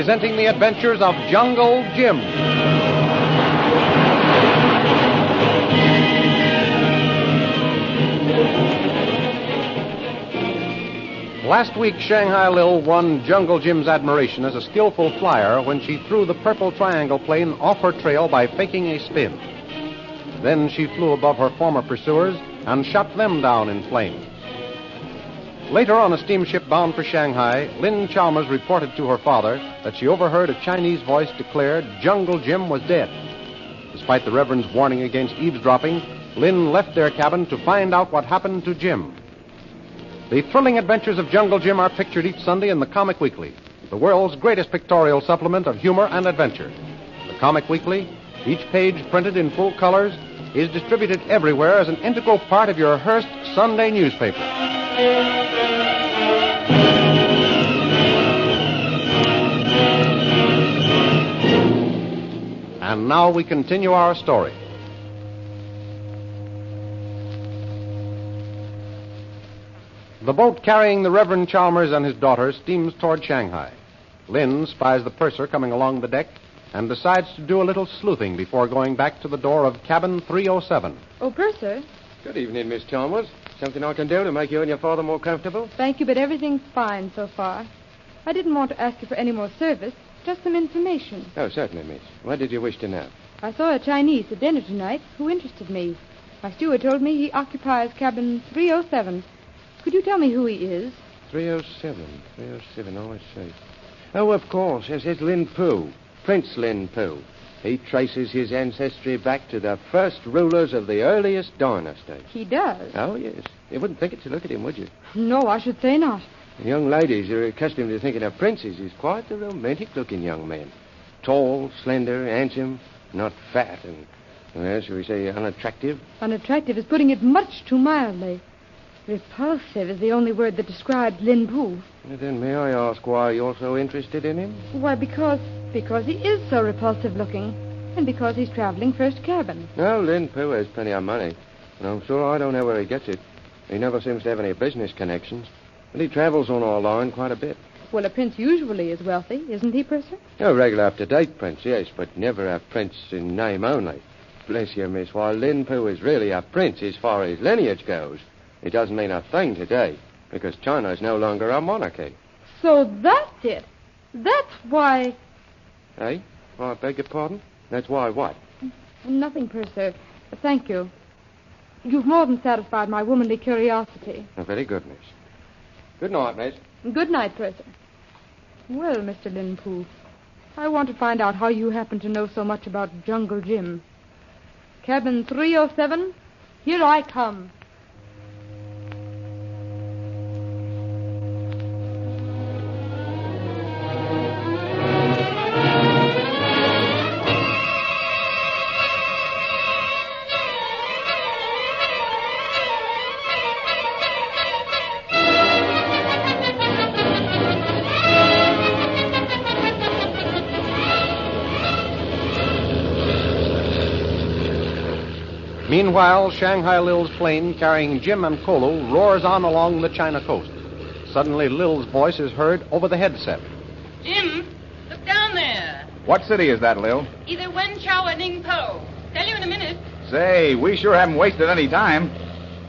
presenting the adventures of Jungle Jim. Last week, Shanghai Lil won Jungle Jim's admiration as a skillful flyer when she threw the purple triangle plane off her trail by faking a spin. Then she flew above her former pursuers and shot them down in flames. Later, on a steamship bound for Shanghai, Lynn Chalmers reported to her father that she overheard a Chinese voice declare Jungle Jim was dead. Despite the Reverend's warning against eavesdropping, Lynn left their cabin to find out what happened to Jim. The thrilling adventures of Jungle Jim are pictured each Sunday in the Comic Weekly, the world's greatest pictorial supplement of humor and adventure. The Comic Weekly, each page printed in full colors, is distributed everywhere as an integral part of your Hearst Sunday newspaper. And now we continue our story. The boat carrying the Reverend Chalmers and his daughter steams toward Shanghai. Lynn spies the purser coming along the deck and decides to do a little sleuthing before going back to the door of cabin 307. Oh, purser. Good evening, Miss Chalmers. Something I can do to make you and your father more comfortable? Thank you, but everything's fine so far. I didn't want to ask you for any more service, just some information. Oh, certainly, miss. What did you wish to know? I saw a Chinese at dinner tonight who interested me. My steward told me he occupies cabin 307. Could you tell me who he is? 307, oh, I see. Oh, of course, yes, it's Lin Pu, Prince Lin Pu. He traces his ancestry back to the first rulers of the earliest dynasty. He does? Oh, yes. You wouldn't think it to look at him, would you? No, I should say not. The young ladies who are accustomed to thinking of princes is quite a romantic-looking young man. Tall, slender, handsome, not fat, and, well, shall we say, unattractive? Unattractive is putting it much too mildly. Repulsive is the only word that describes Lin Pu. Well, then may I ask why you're so interested in him? Why, because he is so repulsive-looking, and because he's traveling first cabin. No, Lin Pu has plenty of money, and I'm sure I don't know where he gets it. He never seems to have any business connections, but he travels on our line quite a bit. Well, a prince usually is wealthy, isn't he, purser? A regular up-to-date prince, yes, but never a prince in name only. Bless you, miss, while Lin Pu is really a prince as far as lineage goes, it doesn't mean a thing today, because China's no longer a monarchy. So that's it. That's why... Eh? Oh, I beg your pardon? That's why what? Nothing, purser. Thank you. You've more than satisfied my womanly curiosity. Oh, very good, miss. Good night, miss. Good night, purser. Well, Mr. Lin Pu, I want to find out how you happen to know so much about Jungle Jim. Cabin 307, here I come. Meanwhile, Shanghai Lil's plane carrying Jim and Kolu roars on along the China coast. Suddenly, Lil's voice is heard over the headset. Jim, look down there. What city is that, Lil? Either Wenchao or Ningpo. Tell you in a minute. Say, we sure haven't wasted any time.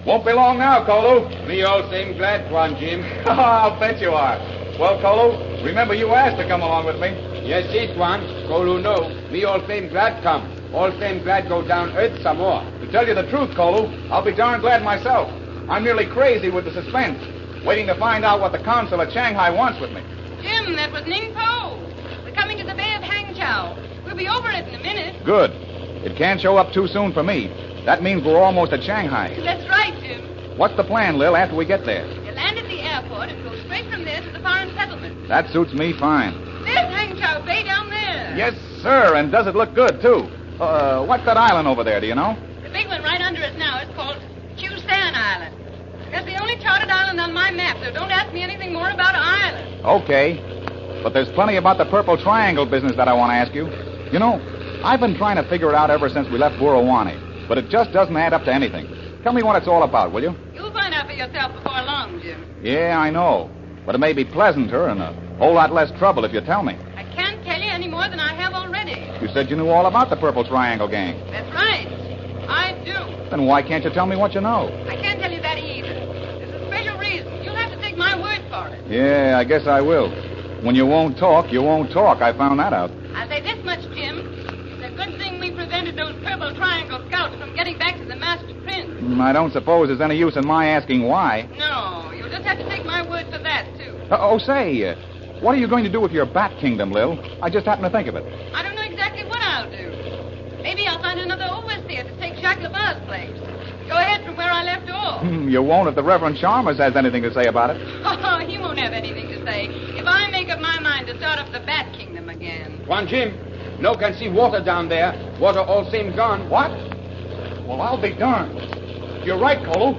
Won't be long now, Kolu. Me all same glad one, Jim. I'll bet you are. Well, Kolu, remember you asked to come along with me. Yes, this one. Kolu no. Me all same glad come. All same glad go down earth some more. To tell you the truth, Kolu, I'll be darn glad myself. I'm nearly crazy with the suspense, waiting to find out what the consul at Shanghai wants with me. Jim, that was Ningpo. We're coming to the Bay of Hangzhou. We'll be over it in a minute. Good. It can't show up too soon for me. That means we're almost at Shanghai. That's right, Jim. What's the plan, Lil, after we get there? You land at the airport and go straight from there to the foreign settlement. That suits me fine. There's Hangzhou Bay down there. Yes, sir, and does it look good, too? What's that island over there, do you know? The big one right under us now is called Chusan Island. That's the only charted island on my map, so don't ask me anything more about Ireland. Okay. But there's plenty about the purple triangle business that I want to ask you. You know, I've been trying to figure it out ever since we left Burawani, but it just doesn't add up to anything. Tell me what it's all about, will you? You'll find out for yourself before long, Jim. Yeah, I know. But it may be pleasanter and a whole lot less trouble if you tell me. I can't any more than I have already. You said you knew all about the Purple Triangle gang. That's right. I do. Then why can't you tell me what you know? I can't tell you that either. There's a special reason. You'll have to take my word for it. Yeah, I guess I will. When you won't talk, you won't talk. I found that out. I'll say this much, Jim. It's a good thing we prevented those Purple Triangle scouts from getting back to the Master Prince. I don't suppose there's any use in my asking why. No, you'll just have to take my word for that, too. Say, what are you going to do with your Bat Kingdom, Lil? I just happened to think of it. I don't know exactly what I'll do. Maybe I'll find another overseer to take Jacques Labar's place. Go ahead from where I left off. You won't if the Reverend Chalmers has anything to say about it. Oh, he won't have anything to say if I make up my mind to start up the Bat Kingdom again. Juan Jim, no can see water down there. Water all seem gone. What? Well, I'll be darned. You're right, Kolu.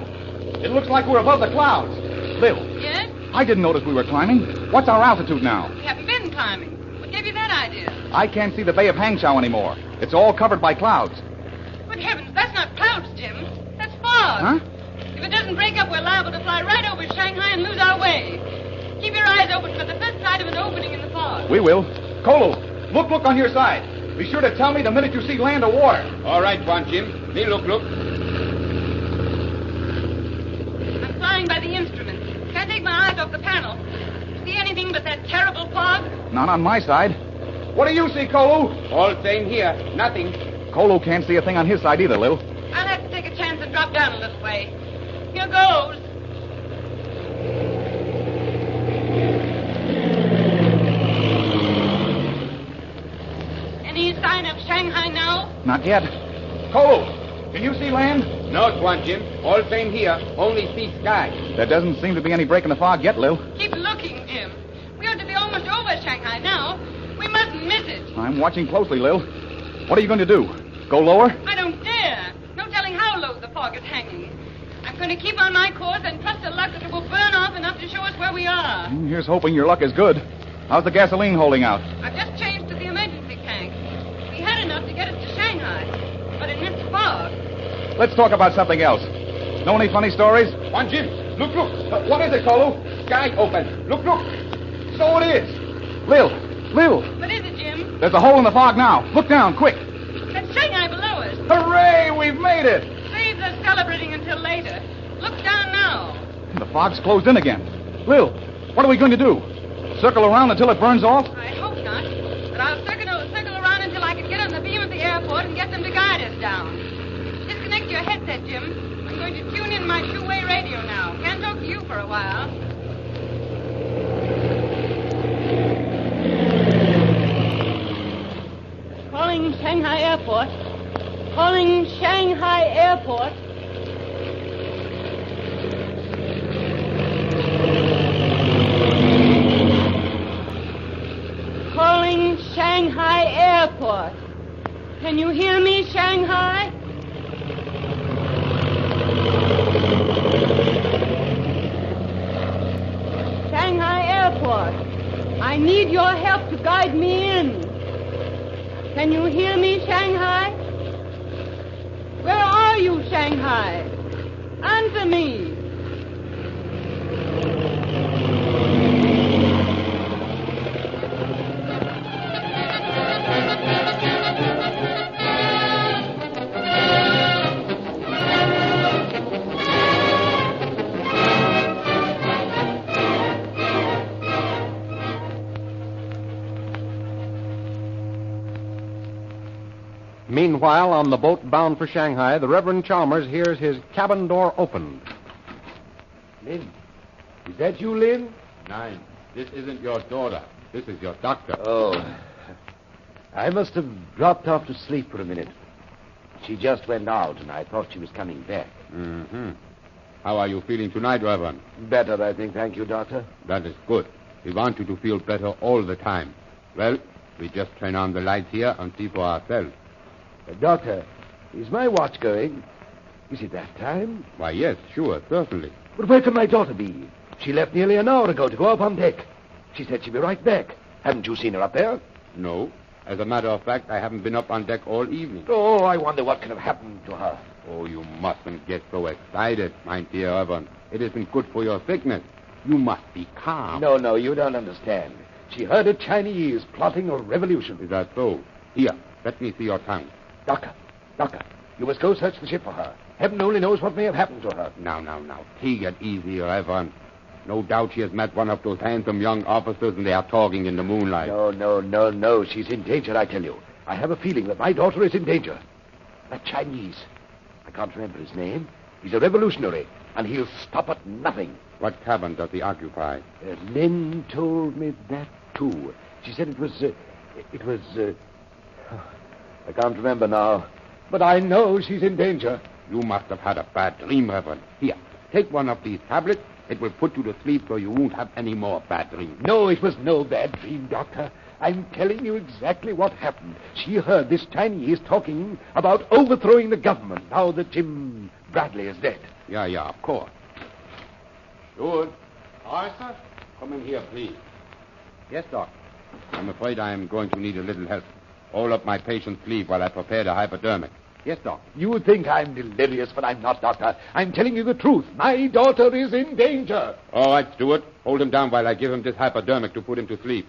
It looks like we're above the clouds. Lil, Yes? I didn't notice we were climbing. What's our altitude now? We haven't been climbing. What gave you that idea? I can't see the Bay of Hangzhou anymore. It's all covered by clouds. Good heavens, that's not clouds, Jim. That's fog. Huh? If it doesn't break up, we're liable to fly right over Shanghai and lose our way. Keep your eyes open for the first sight of an opening in the fog. We will. Kolu, look on your side. Be sure to tell me the minute you see land or water. All right, Juan Jim. Me look. I'm flying by the instruments. Can't take my eyes off the panel. See anything but that terrible fog? Not on my side. What do you see, Kolu? All same here. Nothing. Kolu can't see a thing on his side either, Lil. I'll have to take a chance and drop down a little way. Here goes. Any sign of Shanghai now? Not yet. Kolu, can you see land? No, Juan Jim. All same here. Only see sky. There doesn't seem to be any break in the fog yet, Lil. Keep looking, Jim. We ought to be almost over Shanghai now. We mustn't miss it. I'm watching closely, Lil. What are you going to do? Go lower? I don't dare. No telling how low the fog is hanging. I'm going to keep on my course and trust to luck that it will burn off enough to show us where we are. Here's hoping your luck is good. How's the gasoline holding out? I've just changed to the emergency tank. We had enough to get us to Shanghai. But in this fog... Let's talk about something else. Know any funny stories? Juan Jim, look. What is it, Kolu? Sky open. Look. So it is. Lil. What is it, Jim? There's a hole in the fog now. Look down, quick. That's Shanghai below us. Hooray, we've made it. Save the celebrating until later. Look down now. The fog's closed in again. Lil, what are we going to do? Circle around until it burns off? I hope not. But I'll circle around until I can get on the beam at the airport and get them to guide us down. Disconnect your headset, Jim. I'm going to tune in my two-way radio now. Can't talk to you for a while. Calling Shanghai Airport. Calling Shanghai Airport. Calling Shanghai Airport. Can you hear me, Shanghai? Shanghai Airport. I need your help to guide me in. Can you hear me, Shanghai? Where are you, Shanghai? Answer me. Meanwhile, on the boat bound for Shanghai, the Reverend Chalmers hears his cabin door opened. Lynn, is that you, Lynn? Nein, this isn't your daughter. This is your doctor. Oh, I must have dropped off to sleep for a minute. She just went out, and I thought she was coming back. Mm-hmm. How are you feeling tonight, Reverend? Better, I think. Thank you, Doctor. That is good. We want you to feel better all the time. Well, we just turn on the lights here and see for ourselves. Doctor, is my watch going? Is it that time? Why, yes, sure, certainly. But where can my daughter be? She left nearly an hour ago to go up on deck. She said she'd be right back. Haven't you seen her up there? No. As a matter of fact, I haven't been up on deck all evening. Oh, I wonder what can have happened to her. Oh, you mustn't get so excited, my dear Evan. It isn't good for your sickness. You must be calm. No, you don't understand. She heard a Chinese plotting a revolution. Is that so? Here, let me see your tongue. Doctor, you must go search the ship for her. Heaven only knows what may have happened to her. Now. Take it easy, Reverend. No doubt she has met one of those handsome young officers and they are talking in the moonlight. No. She's in danger, I tell you. I have a feeling that my daughter is in danger. That Chinese. I can't remember his name. He's a revolutionary, and he'll stop at nothing. What cabin does he occupy? Lynn told me that, too. She said it was... I can't remember now. But I know she's in danger. You must have had a bad dream, Reverend. Here, take one of these tablets. It will put you to sleep so you won't have any more bad dreams. No, it was no bad dream, Doctor. I'm telling you exactly what happened. She heard this Chinese talking about overthrowing the government now that Jim Bradley is dead. Yeah, of course. Good. Arthur, come in here, please. Yes, Doc. I'm afraid I am going to need a little help. Roll up my patient's sleeve while I prepare the hypodermic. Yes, Doc. You think I'm delirious, but I'm not, Doctor. I'm telling you the truth. My daughter is in danger. All right, Stewart. Hold him down while I give him this hypodermic to put him to sleep.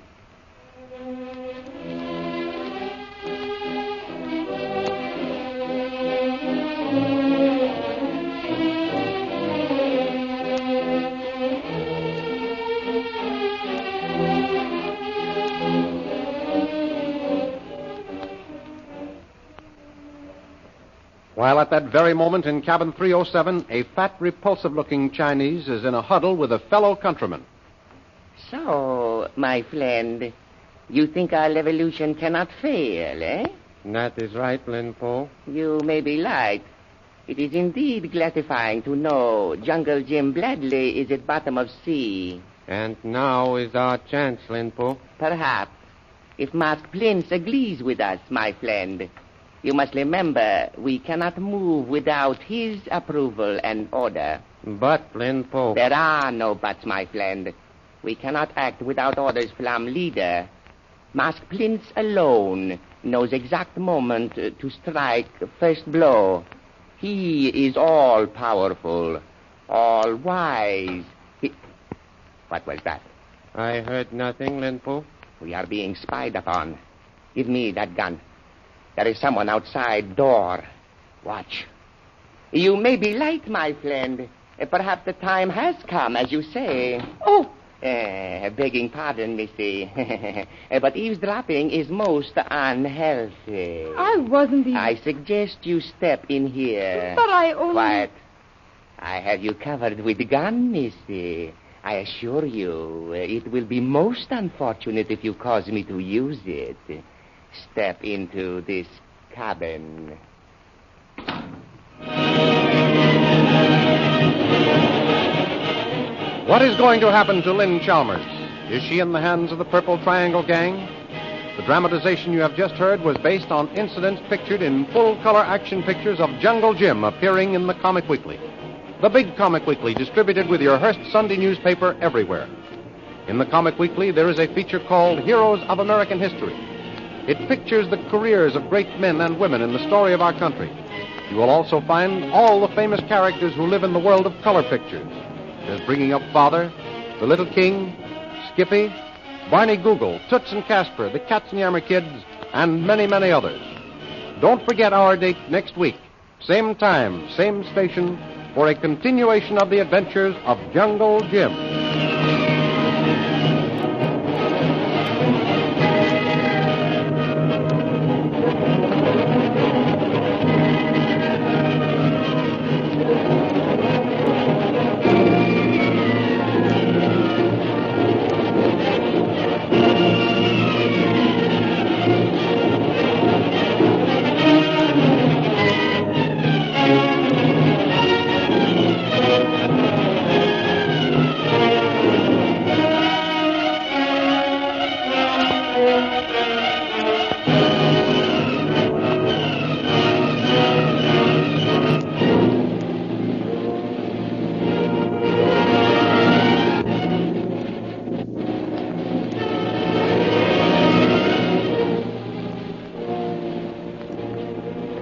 While at that very moment in cabin 307, a fat, repulsive-looking Chinese is in a huddle with a fellow countryman. So, my friend, you think our revolution cannot fail, eh? That is right, Lin Po. You may be right. It is indeed gratifying to know Jungle Jim Bradley is at bottom of sea. And now is our chance, Lin Po. Perhaps, if Masked Prince agrees with us, my friend. You must remember, we cannot move without his approval and order. But, Lin Po... There are no buts, my friend. We cannot act without orders from leader. Masked Prince alone knows exact moment to strike first blow. He is all-powerful, all-wise. What was that? I heard nothing, Lin Po. We are being spied upon. Give me that gun. There is someone outside door. Watch. You may be late, my friend. Perhaps the time has come, as you say. Oh! Begging pardon, Missy. But eavesdropping is most unhealthy. I wasn't even... I suggest you step in here. But I only... Quiet. I have you covered with gun, Missy. I assure you, it will be most unfortunate if you cause me to use it. Step into this cabin. What is going to happen to Lynn Chalmers? Is she in the hands of the Purple Triangle Gang? The dramatization you have just heard was based on incidents pictured in full-color action pictures of Jungle Jim appearing in the Comic Weekly. The big Comic Weekly distributed with your Hearst Sunday newspaper everywhere. In the Comic Weekly, there is a feature called Heroes of American History. It pictures the careers of great men and women in the story of our country. You will also find all the famous characters who live in the world of color pictures. There's Bringing Up Father, The Little King, Skippy, Barney Google, Toots and Casper, the Katzenjammer Kids, and many, many others. Don't forget our date next week, same time, same station, for a continuation of the adventures of Jungle Jim.